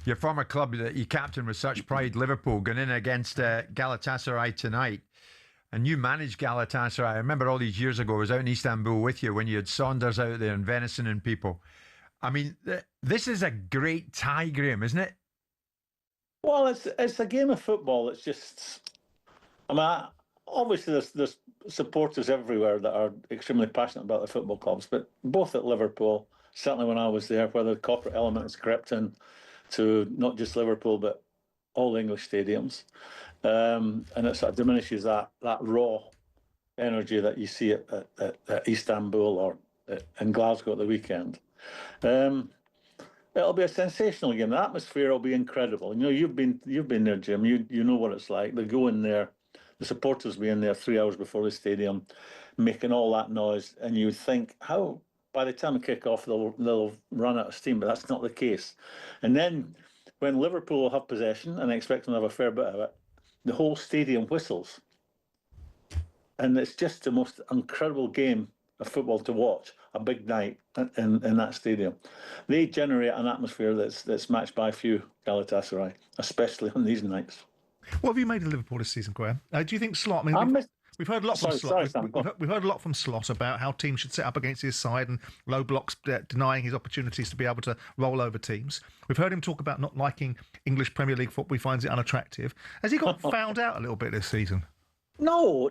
Your former club that you captained with such pride, Liverpool, going in against Galatasaray tonight. And you managed Galatasaray. I remember all these years ago, I was out in Istanbul with you when you had Saunders out there and Venison and people. I mean, this is a great tie, Graeme, isn't it? Well, it's a game of football. It's just, I mean, obviously there's supporters everywhere that are extremely passionate about the football clubs, but both at Liverpool, certainly when I was there, where the corporate element has crept in to not just Liverpool, but all English stadiums. And it sort of diminishes that raw energy that you see at Istanbul or in Glasgow at the weekend. It'll be a sensational game. The atmosphere will be incredible. You know, you've been there, Jim. You know what it's like. They go in there, the supporters be in there 3 hours before the stadium, making all that noise, and you think, how by the time we kick off they'll run out of steam, but that's not the case. And then when Liverpool will have possession, and I expect them to have a fair bit of it, the whole stadium whistles. And it's just the most incredible game of football to watch, a big night in that stadium. They generate an atmosphere that's matched by few, Galatasaray, especially on these nights. What have you made of Liverpool this season, Graeme? Do you think Slot? I mean, we've heard a lot from Slot. We've heard a lot from Slot about how teams should set up against his side and low blocks, denying his opportunities to be able to roll over teams. We've heard him talk about not liking English Premier League football. He finds it unattractive. Has he got found out a little bit this season? No.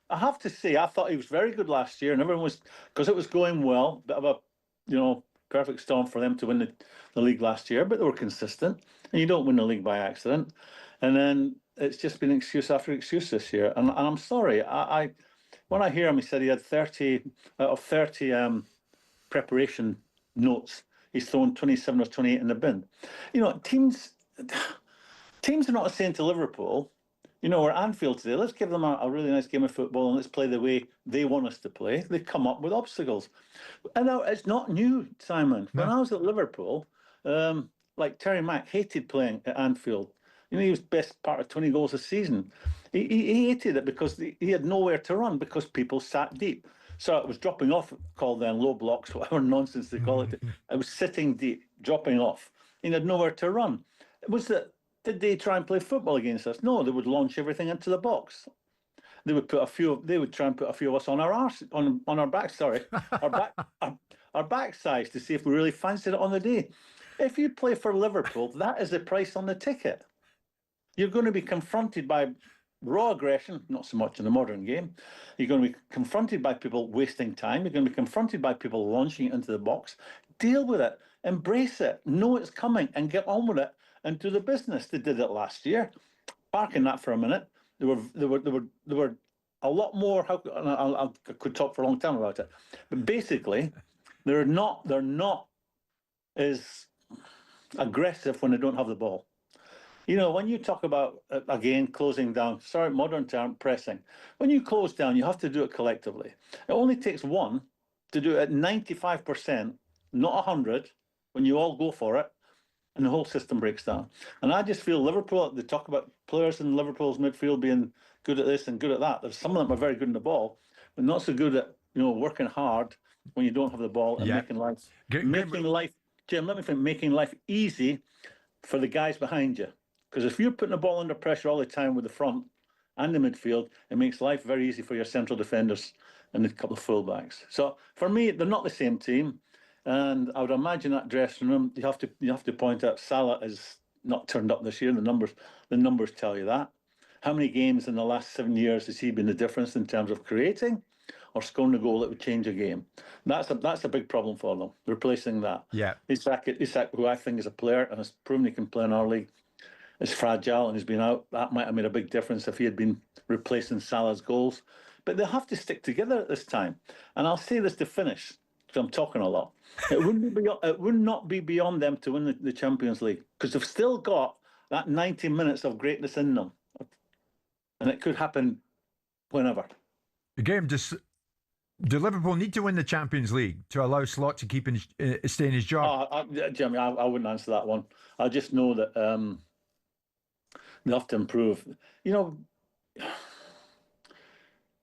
I have to say, I thought he was very good last year, and everyone was, because it was going well, bit of a perfect storm for them to win the league last year, but they were consistent, and you don't win the league by accident. And then it's just been excuse after excuse this year, and I'm sorry. When I hear him, he said he had 30 out of 30 preparation notes. He's thrown 27 or 28 in the bin. You know, teams are not saying to Liverpool, you know, we're at Anfield today, let's give them a really nice game of football and let's play the way they want us to play. They come up with obstacles. And now it's not new, Simon. No. When I was at Liverpool, like Terry Mack hated playing at Anfield. You know, he was best part of 20 goals a season. He hated it because he had nowhere to run because people sat deep. So it was dropping off, called then low blocks, whatever nonsense they call it. It was sitting deep, dropping off. He had nowhere to run. It was that. Did they try and play football against us? No, they would launch everything into the box. They would try and put a few of us on our back. Sorry, our backsides to see if we really fancied it on the day. If you play for Liverpool, that is the price on the ticket. You're going to be confronted by raw aggression, not so much in the modern game. You're going to be confronted by people wasting time. You're going to be confronted by people launching it into the box. Deal with it. Embrace it. Know it's coming and get on with it and do the business. They did it last year. Parking that for a minute. There were a lot more. I could talk for a long time about it, but basically, they're not as aggressive when they don't have the ball. You know, when you talk about, again, closing down, sorry, modern term, pressing. When you close down, you have to do it collectively. It only takes one to do it at 95%, not 100, when you all go for it, and the whole system breaks down. And I just feel Liverpool, they talk about players in Liverpool's midfield being good at this and good at that. There's some of them are very good in the ball, but not so good at, you know, working hard when you don't have the ball and making life, Jim, let me think, making life easy for the guys behind you. Because if you're putting the ball under pressure all the time with the front and the midfield, it makes life very easy for your central defenders and a couple of fullbacks. So for me, they're not the same team. And I would imagine that dressing room, you have to point out Salah is not turned up this year. The numbers tell you that. How many games in the last 7 years has he been the difference in terms of creating or scoring a goal that would change a game? That's a big problem for them, replacing that. Yeah. Isak, who I think is a player and has proven he can play in our league, is fragile and he's been out. That might have made a big difference if he had been replacing Salah's goals. But they have to stick together at this time. And I'll say this to finish, because I'm talking a lot. It would not be beyond them to win the Champions League, because they've still got that 90 minutes of greatness in them. And it could happen whenever. Again, do Liverpool need to win the Champions League to allow Slot to stay in his job? Jimmy, I wouldn't answer that one. I just know that they have to improve. You know,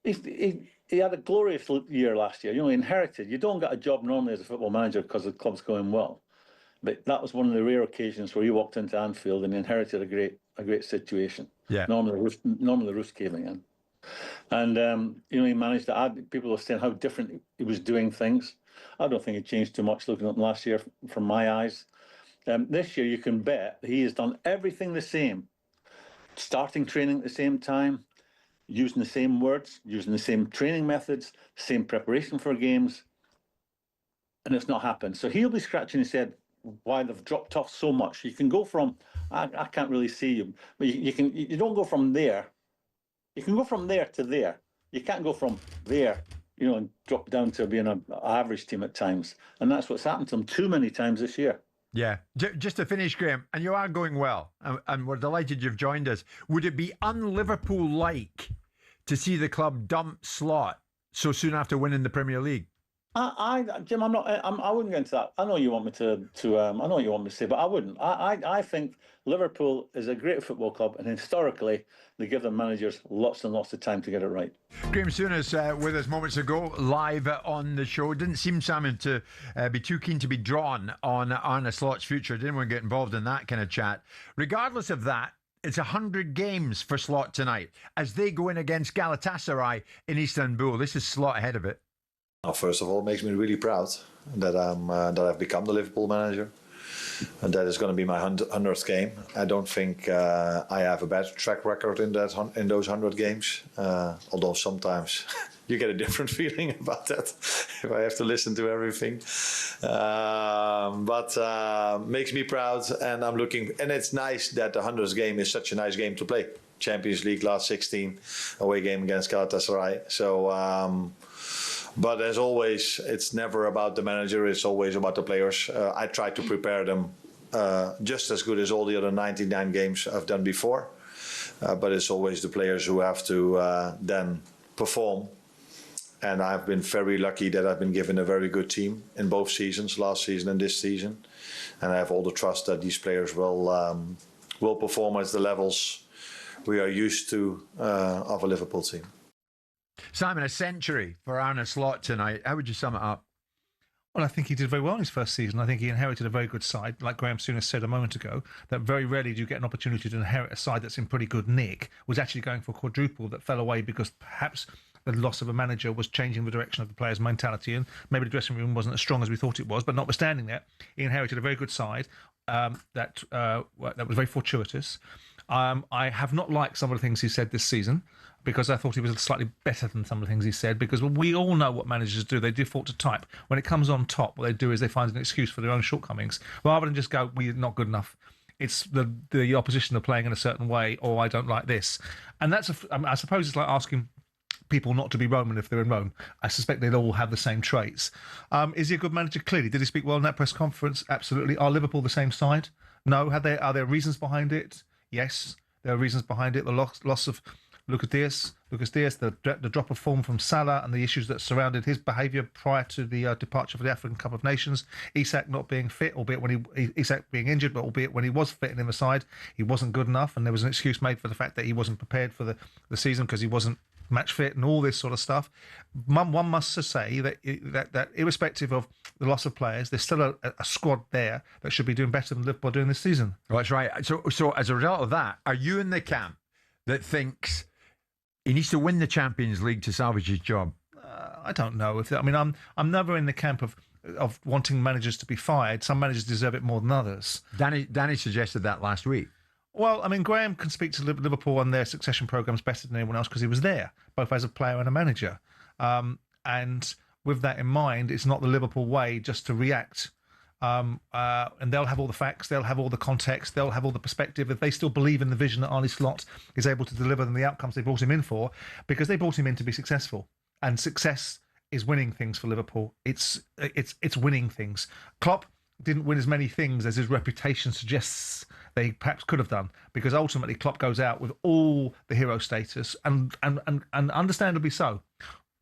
he had a glorious year last year. You know, he inherited. You don't get a job normally as a football manager because the club's going well. But that was one of the rare occasions where he walked into Anfield and inherited a great situation. Yeah. Normally the roof's caving in. And, he managed to add, people were saying how different he was doing things. I don't think it changed too much looking at him last year from my eyes. This year, you can bet he has done everything the same. Starting training at the same time, using the same words, using the same training methods, same preparation for games, and it's not happened. So he'll be scratching his head why they've dropped off so much. You can go from, I can't really see you, but you don't go from there. You can go from there to there. You can't go from there, and drop down to being an average team at times. And that's what's happened to them too many times this year. Yeah. Just to finish, Graeme, and you are going well, and we're delighted you've joined us. Would it be un-Liverpool-like to see the club dump Slot so soon after winning the Premier League? Jim, I wouldn't get into that. I know you want me to I know what you want me to say, but I wouldn't. I think Liverpool is a great football club, and historically, they give their managers lots and lots of time to get it right. Graeme Souness with us moments ago, live on the show. Didn't seem, Simon, to be too keen to be drawn on Arne Slot's future. Didn't want to get involved in that kind of chat. Regardless of that, it's 100 games for Slot tonight as they go in against Galatasaray in Istanbul. This is Slot ahead of it. Well, first of all, it makes me really proud that I've become the Liverpool manager, and that is going to be my 100th game. I don't think I have a bad track record in those 100 games, although sometimes you get a different feeling about that if I have to listen to everything. But makes me proud, and I'm looking. And it's nice that the 100th game is such a nice game to play. Champions League last 16 away game against Galatasaray. So. But as always, it's never about the manager. It's always about the players. I try to prepare them just as good as all the other 99 games I've done before. But it's always the players who have to then perform. And I've been very lucky that I've been given a very good team in both seasons, last season and this season. And I have all the trust that these players will perform at the levels we are used to of a Liverpool team. Simon, a century for Arne Slot tonight. How would you sum it up? Well, I think he did very well in his first season. I think he inherited a very good side. Like Graeme Souness said a moment ago, that very rarely do you get an opportunity to inherit a side that's in pretty good nick. Was actually going for a quadruple that fell away because perhaps the loss of a manager was changing the direction of the players' mentality, and maybe the dressing room wasn't as strong as we thought it was. But notwithstanding that, he inherited a very good side that was very fortuitous. I have not liked some of the things he said this season, because I thought he was slightly better than some of the things he said, because we all know what managers do. They default to type. When it comes on top, what they do is they find an excuse for their own shortcomings, rather than just go, we're not good enough. It's the opposition are playing in a certain way, or I don't like this. And that's, I suppose it's like asking people not to be Roman if they're in Rome. I suspect they'd all have the same traits. Is he a good manager? Clearly. Did he speak well in that press conference? Absolutely. Are Liverpool the same side? No. Are there reasons behind it? Yes, there are reasons behind it. The loss of Lucas Diaz, the drop of form from Salah, and the issues that surrounded his behaviour prior to the departure for the African Cup of Nations. Isak not being fit, Isak being injured, but albeit when he was fit and in the side, he wasn't good enough, and there was an excuse made for the fact that he wasn't prepared for the season because he wasn't match fit and all this sort of stuff. One must say that irrespective of the loss of players, there's still a squad there that should be doing better than Liverpool doing this season. Well, that's right. So as a result of that, are you in the camp that thinks he needs to win the Champions League to salvage his job? I don't know. I'm never in the camp of wanting managers to be fired. Some managers deserve it more than others. Danny suggested that last week. Well, Graeme can speak to Liverpool and their succession programmes better than anyone else because he was there, both as a player and a manager. And with that in mind, it's not the Liverpool way just to react. And they'll have all the facts, they'll have all the context, they'll have all the perspective. If they still believe in the vision that Arne Slot is able to deliver and the outcomes they brought him in for, because they brought him in to be successful. And success is winning things for Liverpool. It's winning things. Klopp didn't win as many things as his reputation suggests they perhaps could have done, because ultimately Klopp goes out with all the hero status and understandably so.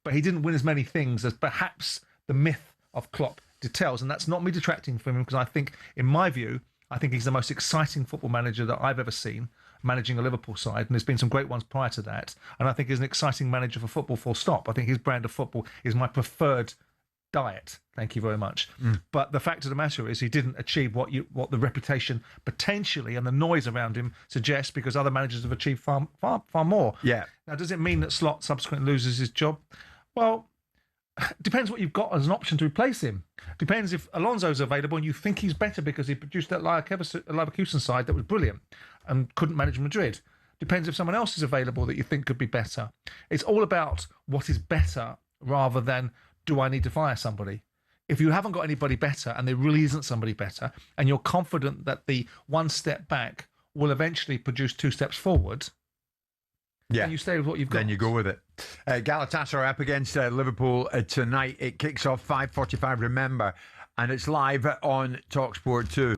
But he didn't win as many things as perhaps the myth of Klopp details, and that's not me detracting from him, because I think, in my view, I think he's the most exciting football manager that I've ever seen managing a Liverpool side, and there's been some great ones prior to that, and I think he's an exciting manager for football, full stop. I think his brand of football is my preferred diet. Thank you very much. But the fact of the matter is he didn't achieve what the reputation potentially and the noise around him suggests, because other managers have achieved far more. Yeah. Now, does it mean that Slot subsequently loses his job? Well, depends what you've got as an option to replace him. Depends if Alonso's available and you think he's better because he produced that Leverkusen side that was brilliant and couldn't manage Madrid. Depends if someone else is available that you think could be better. It's all about what is better rather than, do I need to fire somebody? If you haven't got anybody better and there really isn't somebody better, and you're confident that the one step back will eventually produce 2 steps forward, then you stay with what you've got. Then you go with it. Galatasaray up against Liverpool tonight. It kicks off 5:45, remember, and it's live on talkSPORT 2.